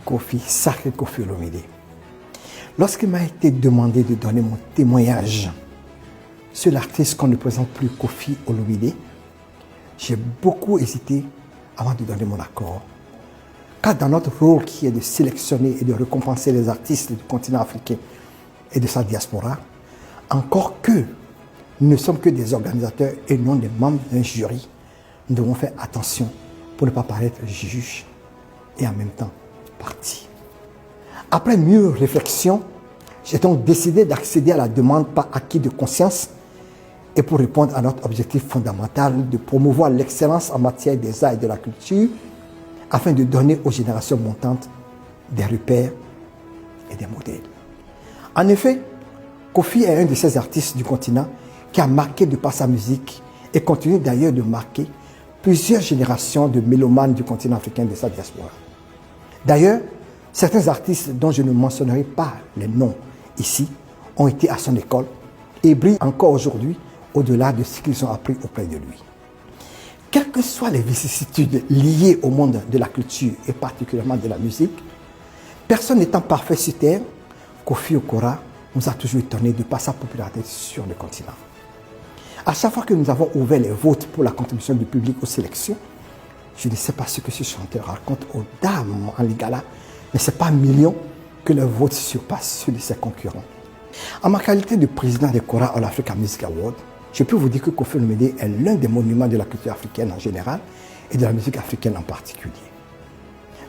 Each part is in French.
Koffi, sacré Koffi Olomide. Lorsqu'il m'a été demandé de donner mon témoignage sur l'artiste qu'on ne présente plus, Koffi Olomide, j'ai beaucoup hésité avant de donner mon accord. Car dans notre rôle qui est de sélectionner et de récompenser les artistes du continent africain et de sa diaspora, encore que nous ne sommes que des organisateurs et non des membres d'un jury, nous devons faire attention pour ne pas paraître juge et en même temps partie. Après mûre réflexion, j'ai donc décidé d'accéder à la demande par acquis de conscience et pour répondre à notre objectif fondamental de promouvoir l'excellence en matière des arts et de la culture afin de donner aux générations montantes des repères et des modèles. En effet, Koffi est un de ces artistes du continent qui a marqué de par sa musique et continue d'ailleurs de marquer plusieurs générations de mélomanes du continent africain de sa diaspora. D'ailleurs, certains artistes dont je ne mentionnerai pas les noms ici ont été à son école et brillent encore aujourd'hui au-delà de ce qu'ils ont appris auprès de lui. Quelles que soient les vicissitudes liées au monde de la culture et particulièrement de la musique, personne n'étant parfait sur terre, Koffi Okora nous a toujours étonnés de par sa popularité sur le continent. À chaque fois que nous avons ouvert les votes pour la contribution du public aux sélections, je ne sais pas ce que ce chanteur raconte aux dames en Lingala, mais ce n'est pas millions que le vote surpasse ceux de ses concurrents. En ma qualité de président des Kora All Africa Music Awards, je peux vous dire que Koffi Olomide est l'un des monuments de la culture africaine en général et de la musique africaine en particulier.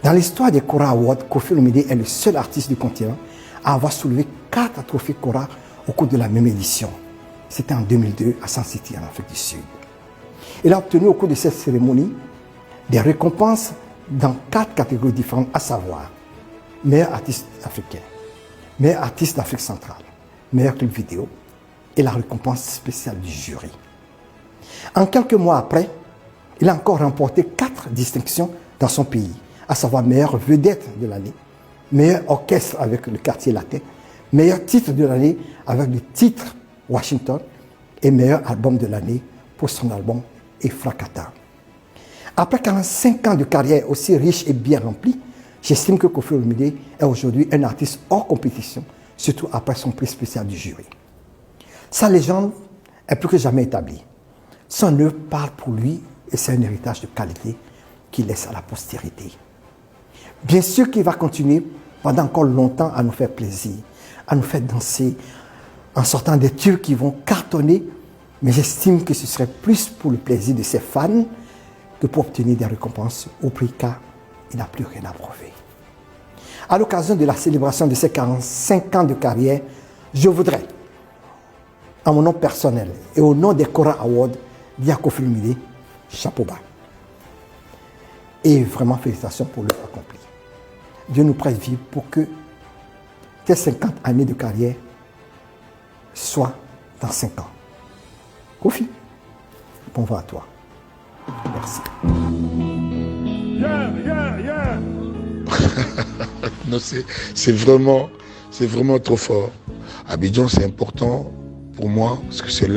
Dans l'histoire des Kora Awards, Koffi Olomide est le seul artiste du continent à avoir soulevé 4 trophées Kora au cours de la même édition. C'était en 2002 à Sun City, en Afrique du Sud. Il a obtenu au cours de cette cérémonie des récompenses dans 4 catégories différentes, à savoir meilleur artiste africain, meilleur artiste d'Afrique centrale, meilleur clip vidéo et la récompense spéciale du jury. En quelques mois après, il a encore remporté 4 distinctions dans son pays, à savoir meilleure vedette de l'année, meilleur orchestre avec le quartier latin, meilleur titre de l'année avec le titre Washington et meilleur album de l'année pour son album Efrakata. Après 45 ans de carrière aussi riche et bien remplie, j'estime que Koffi Olomide est aujourd'hui un artiste hors compétition, surtout après son prix spécial du jury. Sa légende est plus que jamais établie. Son œuvre parle pour lui et c'est un héritage de qualité qu'il laisse à la postérité. Bien sûr qu'il va continuer pendant encore longtemps à nous faire plaisir, à nous faire danser, en sortant des tubes qui vont cartonner, mais j'estime que ce serait plus pour le plaisir de ses fans que pour obtenir des récompenses au prix car il n'a plus rien à prouver. À l'occasion de la célébration de ses 45 ans de carrière, je voudrais, en mon nom personnel et au nom des Kora Awards, dire à Koffi Olomide, chapeau bas. Et vraiment félicitations pour l'œuvre accomplie. Dieu nous prête vie pour que tes 50 années de carrière soient dans 5 ans. Koffi, bon vent à toi. Merci. Non, c'est vraiment trop fort. Abidjan, c'est important pour moi parce que c'est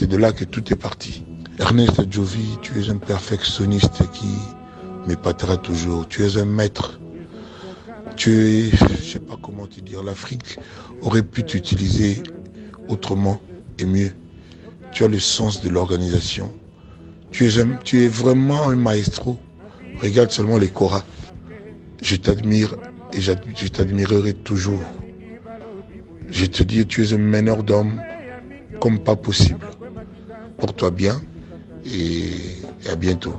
de là que tout est parti. Ernest Djovi, tu es un perfectionniste qui m'épatera toujours. Tu es un maître. Je ne sais pas comment te dire, l'Afrique aurait pu t'utiliser autrement et mieux. Tu as le sens de l'organisation. Tu es vraiment un maestro. Regarde seulement les Kora. Je t'admire et je t'admirerai toujours. Je te dis, tu es un meneur d'hommes comme pas possible. Porte-toi bien et à bientôt.